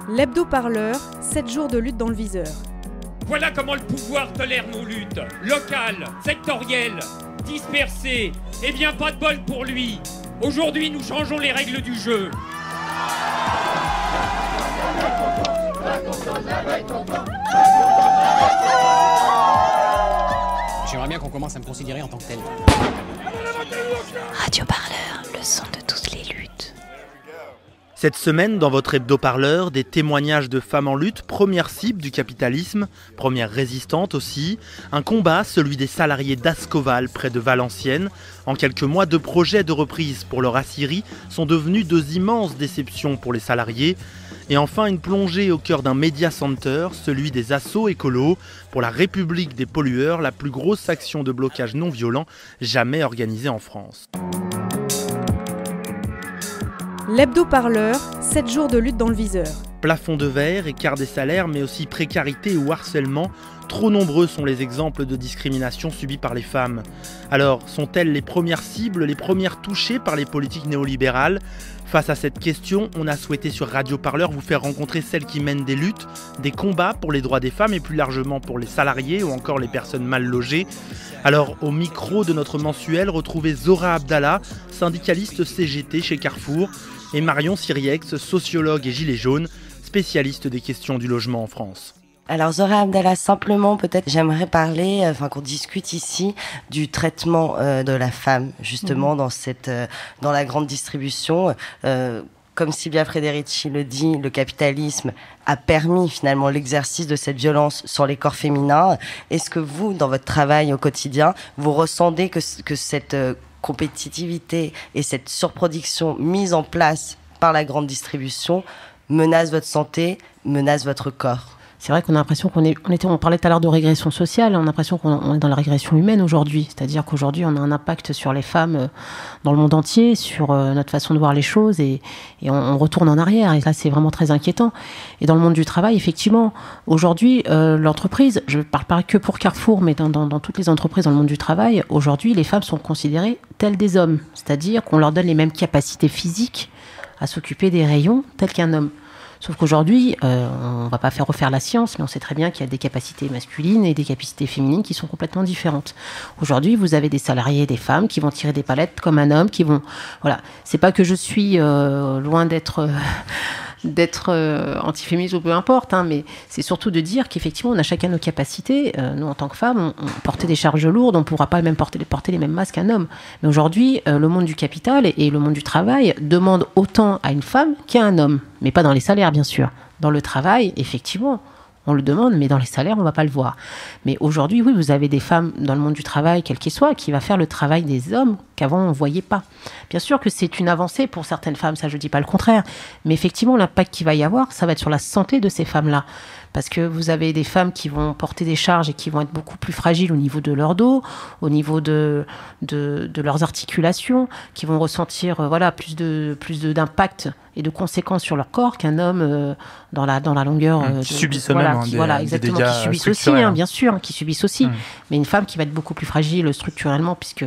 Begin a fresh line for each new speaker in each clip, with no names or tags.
L'hebdo-parleur, 7 jours de lutte dans le viseur.
Voilà comment le pouvoir tolère nos luttes. Locales, sectorielles, dispersées. Eh bien, pas de bol pour lui. Aujourd'hui, nous changeons les règles du jeu.
J'aimerais bien qu'on commence à me considérer en tant que tel.
Radio Parleur, le son de toutes les luttes.
Cette semaine, dans votre hebdo-parleur, des témoignages de femmes en lutte, première cible du capitalisme, première résistante aussi. Un combat, celui des salariés d'Ascoval, près de Valenciennes. En quelques mois, 2 projets de reprise pour leur aciérie sont devenus 2 immenses déceptions pour les salariés. Et enfin, une plongée au cœur d'un média center, celui des assauts écolos, pour la République des pollueurs, la plus grosse action de blocage non violent jamais organisée en France.
L'hebdo-parleur, 7 jours de lutte dans le viseur.
Plafond de verre, écart des salaires, mais aussi précarité ou harcèlement. Trop nombreux sont les exemples de discrimination subies par les femmes. Alors, sont-elles les premières cibles, les premières touchées par les politiques néolibérales ? Face à cette question, on a souhaité sur Radio Parleur vous faire rencontrer celles qui mènent des luttes, des combats pour les droits des femmes et plus largement pour les salariés ou encore les personnes mal logées. Alors, au micro de notre mensuel, retrouvez Zora Abdallah, syndicaliste CGT chez Carrefour, et Marion Siriex, sociologue et gilet jaune, spécialiste des questions du logement en France.
Alors Zora Abdallah, simplement peut-être j'aimerais parler, qu'on discute ici du traitement de la femme justement dans la grande distribution. Comme Silvia Frederici le dit, le capitalisme a permis finalement l'exercice de cette violence sur les corps féminins. Est-ce que vous, dans votre travail au quotidien, vous ressentez que cette compétitivité et cette surproduction mise en place par la grande distribution menace votre santé, menace votre corps ?
C'est vrai qu'on a l'impression on parlait tout à l'heure de régression sociale, on a l'impression qu'on est dans la régression humaine aujourd'hui. C'est-à-dire qu'aujourd'hui, on a un impact sur les femmes dans le monde entier, sur notre façon de voir les choses et on retourne en arrière. Et là, c'est vraiment très inquiétant. Et dans le monde du travail, effectivement, aujourd'hui, l'entreprise, je ne parle pas que pour Carrefour, mais dans toutes les entreprises dans le monde du travail, aujourd'hui, les femmes sont considérées telles des hommes. C'est-à-dire qu'on leur donne les mêmes capacités physiques à s'occuper des rayons telles qu'un homme. Sauf qu'aujourd'hui, on ne va pas faire refaire la science, mais on sait très bien qu'il y a des capacités masculines et des capacités féminines qui sont complètement différentes. Aujourd'hui, vous avez des salariés, des femmes qui vont tirer des palettes comme un homme, qui vont... Voilà. C'est pas que je suis loin d'être antiféministe ou peu importe, mais c'est surtout de dire qu'effectivement, on a chacun nos capacités. Nous, en tant que femmes, on portait des charges lourdes, on ne pourra pas même porter les mêmes masses qu'un homme. Mais aujourd'hui, le monde du capital et le monde du travail demandent autant à une femme qu'à un homme. Mais pas dans les salaires, bien sûr. Dans le travail, effectivement, on le demande, mais dans les salaires, on ne va pas le voir. Mais aujourd'hui, oui, vous avez des femmes dans le monde du travail, quel qu'il soit, qui va faire le travail des hommes qu'avant, on ne voyait pas. Bien sûr que c'est une avancée pour certaines femmes, ça, je ne dis pas le contraire. Mais effectivement, l'impact qu'il va y avoir, ça va être sur la santé de ces femmes-là. Parce que vous avez des femmes qui vont porter des charges et qui vont être beaucoup plus fragiles au niveau de leur dos, au niveau de leurs articulations, qui vont ressentir plus d'impact et de conséquences sur leur corps qu'un homme dans la longueur.
Qui subissent eux-mêmes
exactement, qui subissent aussi, bien sûr, qui subissent aussi. Mais une femme qui va être beaucoup plus fragile structurellement, puisque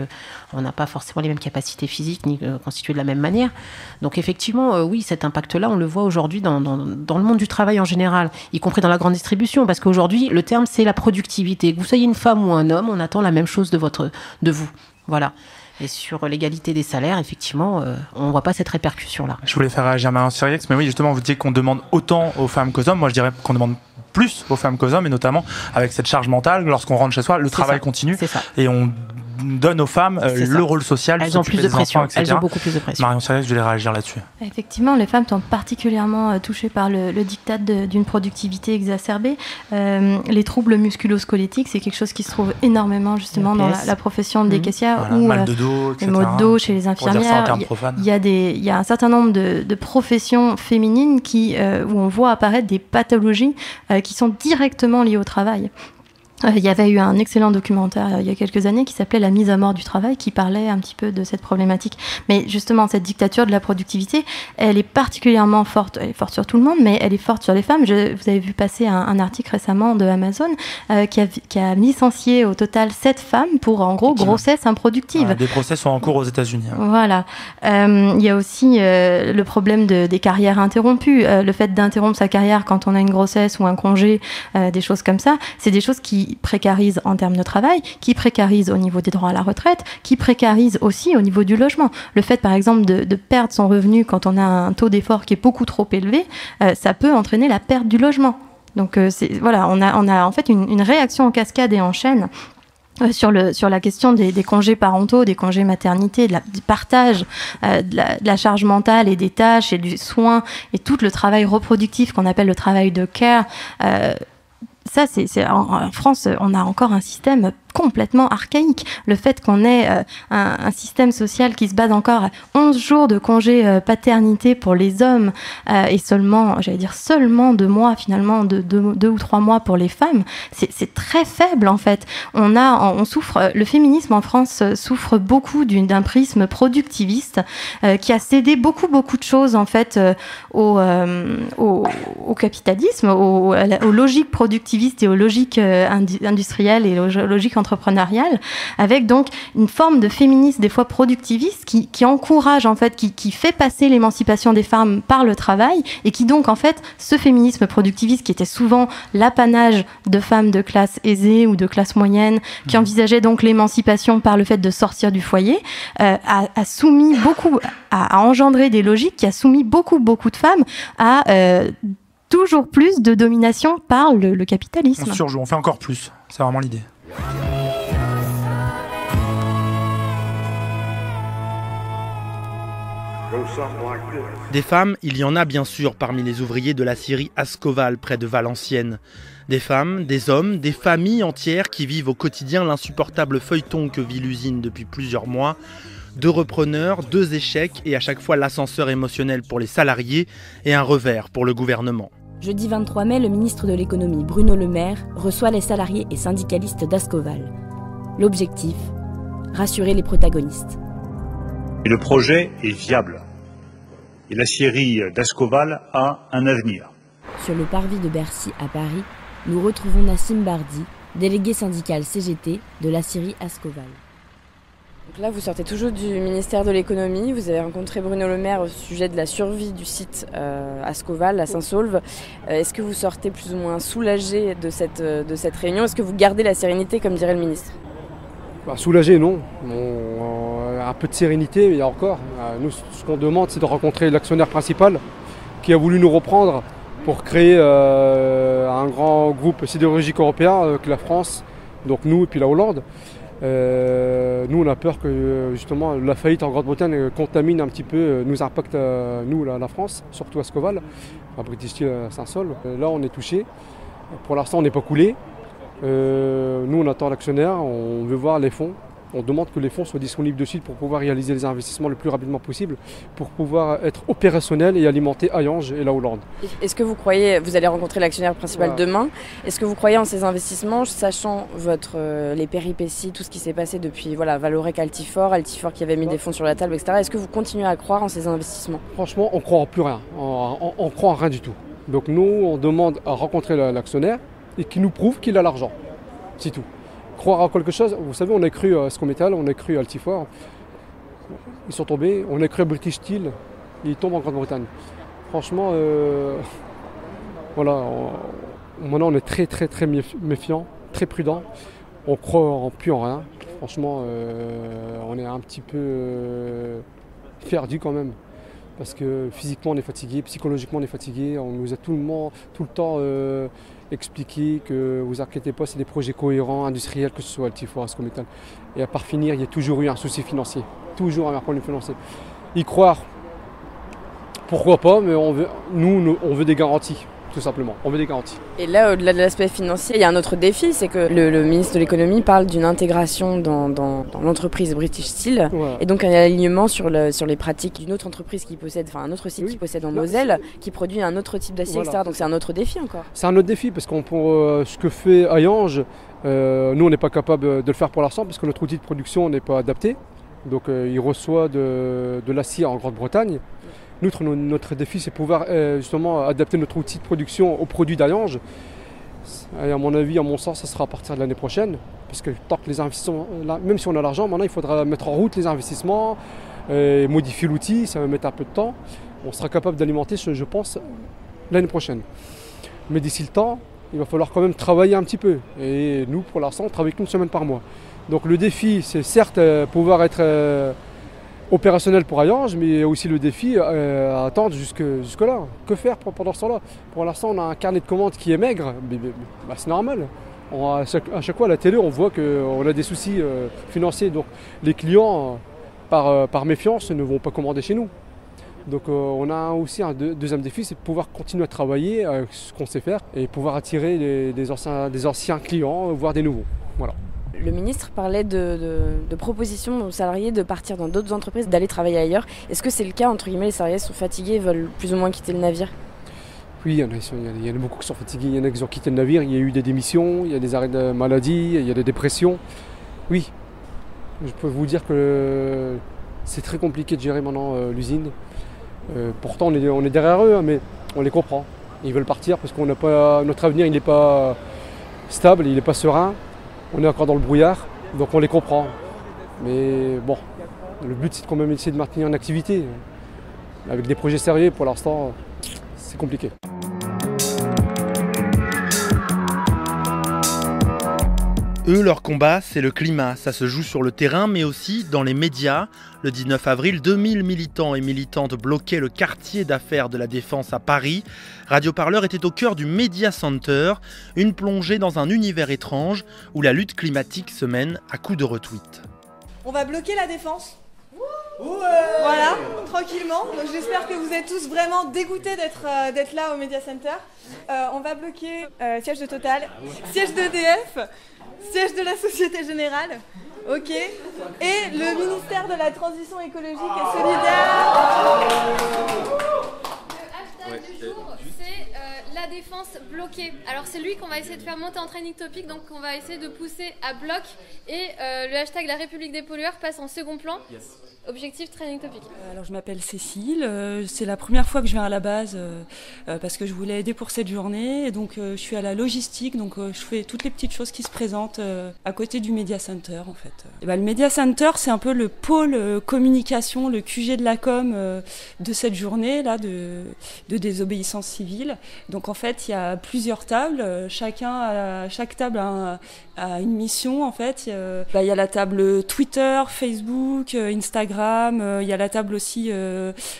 on n'a pas forcément les mêmes capacités physiques ni constituées de la même manière. Donc effectivement, oui, cet impact-là, on le voit aujourd'hui dans le monde du travail en général, y compris dans la grande distribution, parce qu'aujourd'hui, le terme, c'est la productivité. Que vous soyez une femme ou un homme, on attend la même chose de vous. Voilà. Et sur l'égalité des salaires, effectivement, on ne voit pas cette répercussion-là.
Je voulais faire réagir Marion Siriex, mais oui, justement, vous disiez qu'on demande autant aux femmes qu'aux hommes. Moi, je dirais qu'on demande plus aux femmes qu'aux hommes, et notamment avec cette charge mentale, lorsqu'on rentre chez soi, le travail continue, et on donne aux femmes le rôle social.
Elles ont plus de pression, elles ont beaucoup plus de pression.
Marion Siriex, je voulais réagir là-dessus.
Effectivement, les femmes sont particulièrement touchées par le diktat d'une productivité exacerbée. Les troubles musculo-scoletiques, c'est quelque chose qui se trouve énormément justement dans la profession des caissières, ou
mal de dos, etc.
Les maux de dos chez les infirmières. Il y a un certain nombre de professions féminines où on voit apparaître des pathologies qui sont directement liées au travail. Il y avait eu un excellent documentaire il y a quelques années qui s'appelait La mise à mort du travail, qui parlait un petit peu de cette problématique. Mais justement, cette dictature de la productivité, elle est particulièrement forte. Elle est forte sur tout le monde, mais elle est forte sur les femmes. Vous avez vu passer un article récemment de Amazon qui a licencié au total 7 femmes pour, en gros, grossesse improductive.
Des procès sont en cours aux États-Unis.
Voilà. Il y a aussi le problème des carrières interrompues. Le fait d'interrompre sa carrière quand on a une grossesse ou un congé, des choses comme ça, c'est des choses qui précarisent en termes de travail, qui précarisent au niveau des droits à la retraite, qui précarisent aussi au niveau du logement. Le fait, par exemple, de perdre son revenu quand on a un taux d'effort qui est beaucoup trop élevé, ça peut entraîner la perte du logement. Donc voilà, on a en fait une réaction en cascade et en chaîne sur la question des congés parentaux, des congés maternité, du partage de la charge mentale et des tâches et du soin et tout le travail reproductif qu'on appelle le travail de care. Ça, en France, on a encore un système complètement archaïque. Le fait qu'on ait un système social qui se base encore à 11 jours de congé paternité pour les hommes et seulement 2 mois finalement, 2 ou 3 mois pour les femmes, c'est très faible en fait. On souffre, le féminisme en France souffre beaucoup d'un prisme productiviste qui a cédé beaucoup de choses en fait au capitalisme, aux logiques productivistes et aux logiques industrielles et aux logiques entrepreneuriale, avec donc une forme de féminisme des fois productiviste qui encourage en fait, qui fait passer l'émancipation des femmes par le travail et qui donc en fait, ce féminisme productiviste qui était souvent l'apanage de femmes de classe aisée ou de classe moyenne, qui envisageait donc l'émancipation par le fait de sortir du foyer, a soumis beaucoup, a engendré des logiques qui a soumis beaucoup de femmes à toujours plus de domination par le capitalisme.
On surjoue, on fait encore plus, c'est vraiment l'idée.
Des femmes, il y en a bien sûr parmi les ouvriers de la scierie Ascoval près de Valenciennes. Des femmes, des hommes, des familles entières qui vivent au quotidien l'insupportable feuilleton que vit l'usine depuis plusieurs mois. 2 repreneurs, 2 échecs et à chaque fois l'ascenseur émotionnel pour les salariés et un revers pour le gouvernement.
Jeudi 23 mai, le ministre de l'économie Bruno Le Maire reçoit les salariés et syndicalistes d'Ascoval. L'objectif, rassurer les protagonistes.
Et le projet est viable. Et la scierie d'Ascoval a un avenir.
Sur le parvis de Bercy à Paris, nous retrouvons Nassim Bardi, délégué syndical CGT de la scierie Ascoval.
Donc là, vous sortez toujours du ministère de l'économie. Vous avez rencontré Bruno Le Maire au sujet de la survie du site Ascoval à Saint-Saulve. Est-ce que vous sortez plus ou moins soulagé de cette réunion? Est-ce que vous gardez la sérénité, comme dirait le ministre?
Soulagé, non. Un peu de sérénité, mais il y a encore. Nous, ce qu'on demande, c'est de rencontrer l'actionnaire principal qui a voulu nous reprendre pour créer un grand groupe sidérurgique européen que la France, donc nous et puis la Hollande. Nous, on a peur que justement la faillite en Grande-Bretagne contamine un petit peu, nous impacte nous, la France, surtout Ascoval, à British Steel à Saint-Saulve. Là, on est touché. Pour l'instant, on n'est pas coulé. Nous, on attend l'actionnaire, on veut voir les fonds. On demande que les fonds soient disponibles de suite pour pouvoir réaliser les investissements le plus rapidement possible, pour pouvoir être opérationnel et alimenter Hayange et la Hollande.
Est-ce que vous croyez, vous allez rencontrer l'actionnaire principal demain, est-ce que vous croyez en ces investissements, sachant les péripéties, tout ce qui s'est passé depuis Vallourec, Altifort qui avait mis des fonds sur la table, etc. Est-ce que vous continuez à croire en ces investissements? Franchement,
on ne croit en plus rien, on croit en rien du tout. Donc nous, on demande à rencontrer l'actionnaire et qu'il nous prouve qu'il a l'argent, c'est tout. Croire à quelque chose, vous savez, on a cru à Ascométal, on a cru à Altifort, ils sont tombés, on a cru à British Steel, ils tombent en Grande-Bretagne. Franchement, maintenant on est très méfiant, très prudent, on croit plus en rien. Franchement, on est un petit peu perdu quand même, parce que physiquement on est fatigué, psychologiquement on est fatigué, on nous a tout le temps expliquer que vous inquiétez pas, c'est des projets cohérents, industriels, que ce soit Altifort, Ascométal. Et à part finir, il y a toujours eu un souci financier, toujours un problème financier. Y croire, pourquoi pas, mais on veut des garanties. tout simplement. On veut des garanties.
Et là, au-delà de l'aspect financier, il y a un autre défi, c'est que le ministre de l'économie parle d'une intégration dans l'entreprise British Steel, et donc un alignement sur les pratiques d'une autre entreprise qui possède, enfin un autre site qui possède en Moselle, qui produit un autre type d'acier, etc. Donc c'est un autre défi encore.
C'est un autre défi parce qu'on ce que fait Hayange, nous on n'est pas capable de le faire pour l'instant parce que notre outil de production n'est pas adapté. Donc il reçoit de l'acier en Grande-Bretagne. Notre défi, c'est pouvoir justement adapter notre outil de production aux produits d'Hayange. Et à mon avis, à mon sens, ça sera à partir de l'année prochaine. Parce que tant que les investissements, même si on a l'argent, maintenant il faudra mettre en route les investissements, modifier l'outil, ça va mettre un peu de temps. On sera capable d'alimenter, je pense, l'année prochaine. Mais d'ici le temps, il va falloir quand même travailler un petit peu. Et nous, pour l'instant, on travaille qu'une semaine par mois. Donc le défi, c'est certes pouvoir être opérationnel pour Hayange, mais aussi le défi à attendre jusque-là. Que faire pendant ce temps-là? Pour l'instant, on a un carnet de commandes qui est maigre, mais c'est normal. À chaque fois, à la télé, on voit qu'on a des soucis financiers. Donc les clients, par méfiance, ne vont pas commander chez nous. Donc on a aussi un deuxième défi, c'est de pouvoir continuer à travailler avec ce qu'on sait faire et pouvoir attirer des anciens clients, voire des nouveaux. Voilà.
Le ministre parlait de propositions aux salariés de partir dans d'autres entreprises, d'aller travailler ailleurs. Est-ce que c'est le cas, entre guillemets, les salariés sont fatigués et veulent plus ou moins quitter le navire?
Oui, il y en a beaucoup qui sont fatigués, il y en a qui ont quitté le navire, il y a eu des démissions, il y a des arrêts de maladie, il y a des dépressions. Oui, je peux vous dire que c'est très compliqué de gérer maintenant l'usine. Pourtant on est derrière eux, mais on les comprend. Ils veulent partir parce notre avenir il n'est pas stable, il n'est pas serein. On est encore dans le brouillard, donc on les comprend. Mais bon, le but c'est de quand même essayer de maintenir une activité. Avec des projets sérieux, pour l'instant, c'est compliqué.
Eux, leur combat, c'est le climat. Ça se joue sur le terrain, mais aussi dans les médias. Le 19 avril, 2000 militants et militantes bloquaient le quartier d'affaires de la Défense à Paris. Radio Parleur était au cœur du Media Center, une plongée dans un univers étrange où la lutte climatique se mène à coups de retweets.
On va bloquer la Défense. Voilà, tranquillement. Donc j'espère que vous êtes tous vraiment dégoûtés d'être là au Media Center. On va bloquer siège de Total, siège d'EDF, siège de la Société Générale, ok, et le ministère de la Transition écologique et solidaire.
Le hashtag du jour, c'est la Défense bloquée. Alors c'est lui qu'on va essayer de faire monter en trending topic, donc on va essayer de pousser à bloc, et le hashtag la République des pollueurs passe en second plan. Yes. Objectif training topic.
Alors je m'appelle Cécile, c'est la première fois que je viens à la base parce que je voulais aider pour cette journée, et donc je suis à la logistique, donc je fais toutes les petites choses qui se présentent à côté du Media Center en fait. Et le Media Center, c'est un peu le pôle communication, le QG de la com de cette journée là de désobéissance civile. Donc en fait il y a plusieurs tables, chaque table a une mission en fait. Il y a la table Twitter, Facebook, Instagram. Il y a la table aussi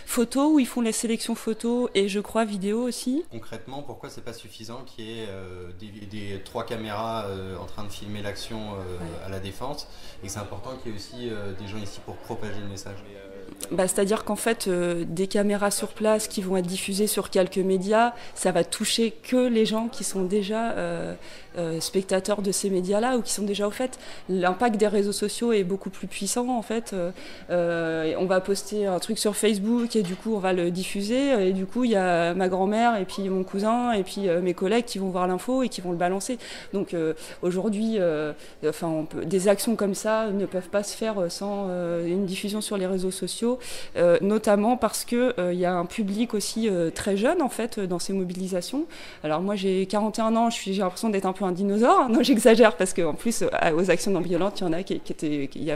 photo où ils font les sélections photos et je crois vidéo aussi.
Concrètement, pourquoi c'est pas suffisant qu'il y ait des 3 caméras en train de filmer l'action à la Défense, et c'est important qu'il y ait aussi des gens ici pour propager le message?
C'est-à-dire qu'en fait, des caméras sur place qui vont être diffusées sur quelques médias, ça va toucher que les gens qui sont déjà spectateurs de ces médias-là ou qui sont déjà au fait. L'impact des réseaux sociaux est beaucoup plus puissant en fait. On va poster un truc sur Facebook et du coup on va le diffuser, et du coup il y a ma grand-mère et puis mon cousin et puis mes collègues qui vont voir l'info et qui vont le balancer. Donc aujourd'hui, des actions comme ça ne peuvent pas se faire sans une diffusion sur les réseaux sociaux, notamment parce que il y a un public aussi très jeune en fait dans ces mobilisations. Alors moi j'ai 41 ans, j'ai l'impression d'être un peu un dinosaure. Non, j'exagère parce qu'en plus aux actions non violentes, il y en a il y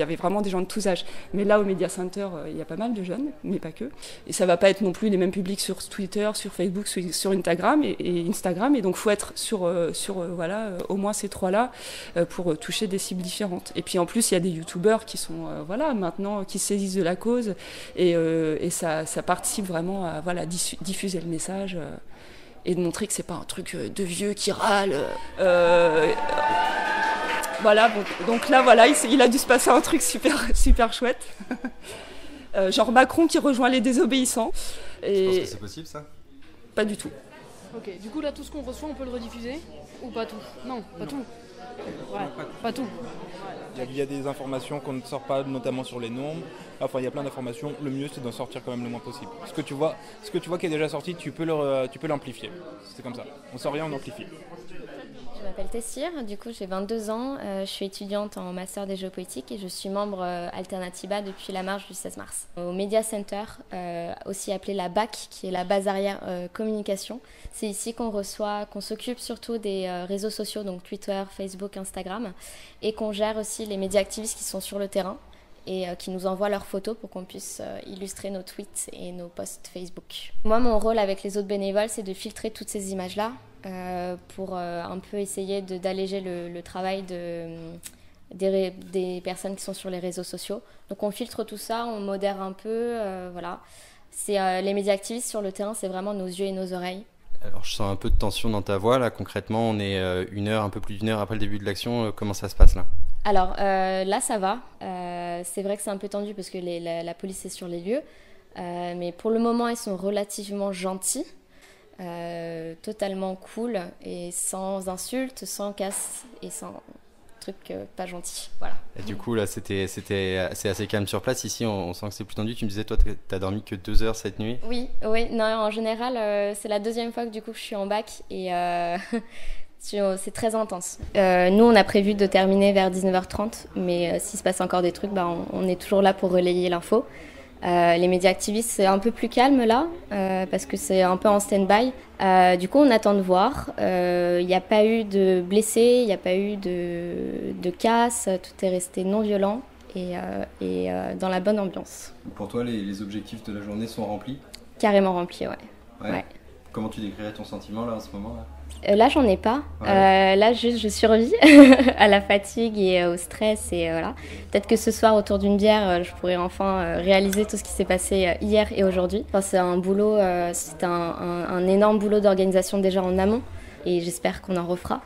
avait vraiment des gens de tous âges. Mais là au Media Center, il y a pas mal de jeunes, mais pas que. Et ça va pas être non plus les mêmes publics sur Twitter, sur Facebook, sur Instagram et Instagram. Et donc faut être sur au moins ces 3-là pour toucher des cibles différentes. Et puis en plus il y a des youtubeurs qui sont maintenant qui saisissent de la cause et ça participe vraiment à diffuser le message. Et de montrer que c'est pas un truc de vieux qui râle. Donc là, il a dû se passer un truc super chouette. Genre Macron qui rejoint les désobéissants.
Tu penses que c'est possible ça?
Pas du tout.
Ok, du coup là tout ce qu'on reçoit on peut le rediffuser ou pas tout? Non, pas tout. Ouais, pas tout.
Il y a des informations qu'on ne sort pas, notamment sur les nombres. Enfin, il y a plein d'informations. Le mieux, c'est d'en sortir quand même le moins possible. Ce que tu vois qui est déjà sorti, tu peux l'amplifier. C'est comme ça. On sort rien, on amplifie.
Je m'appelle Tessir, du coup j'ai 22 ans, je suis étudiante en master des géopolitiques et je suis membre Alternatiba depuis la marche du 16 mars. Au Media Center, aussi appelé la BAC, qui est la base arrière communication, c'est ici qu'on s'occupe surtout des réseaux sociaux, donc Twitter, Facebook, Instagram, et qu'on gère aussi les médias activistes qui sont sur le terrain et qui nous envoient leurs photos pour qu'on puisse illustrer nos tweets et nos posts Facebook. Moi, mon rôle avec les autres bénévoles, c'est de filtrer toutes ces images-là pour un peu essayer d'alléger le travail des personnes qui sont sur les réseaux sociaux. Donc on filtre tout ça, on modère un peu, voilà. Les médias activistes sur le terrain, c'est vraiment nos yeux et nos oreilles.
Alors je sens un peu de tension dans ta voix là, concrètement on est un peu plus d'une heure après le début de l'action, comment ça se passe là?
Alors là ça va, c'est vrai que c'est un peu tendu parce que la police est sur les lieux, mais pour le moment ils sont relativement gentils, totalement cool et sans insultes, sans casse et sans trucs pas gentils, voilà.
Et du coup là c'est assez calme sur place ici, on sent que c'est plus tendu. Tu me disais toi t'as dormi que 2 heures cette nuit? Oui,
non, en général c'est la deuxième fois que du coup je suis en bac et c'est très intense. Nous on a prévu de terminer vers 19h30, mais s'il se passe encore des trucs, on est toujours là pour relayer l'info. Les médias activistes c'est un peu plus calme là parce que c'est un peu en stand-by. Du coup on attend de voir. Il n'y a pas eu de blessés, il n'y a pas eu de casse, tout est resté non violent et dans la bonne ambiance.
Pour toi les objectifs de la journée sont remplis? Carrément remplis, ouais. Comment tu décrirais ton sentiment là en ce moment là?
Là, j'en ai pas. Là, juste, je survis à la fatigue et au stress. Et voilà. Peut-être que ce soir, autour d'une bière, je pourrais enfin réaliser tout ce qui s'est passé hier et aujourd'hui. Enfin, c'est un boulot, c'est un énorme boulot d'organisation déjà en amont. Et j'espère qu'on en refera.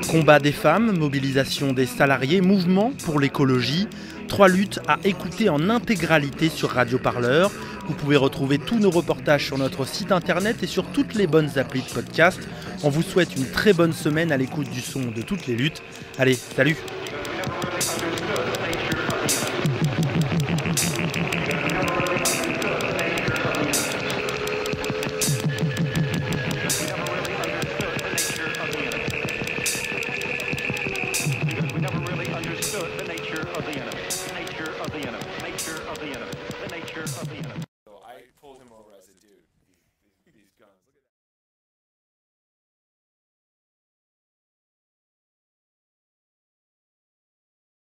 Combat des femmes, mobilisation des salariés, mouvement pour l'écologie, 3 luttes à écouter en intégralité sur Radio Parleur. Vous pouvez retrouver tous nos reportages sur notre site internet et sur toutes les bonnes applis de podcast. On vous souhaite une très bonne semaine à l'écoute du son de toutes les luttes. Allez, salut!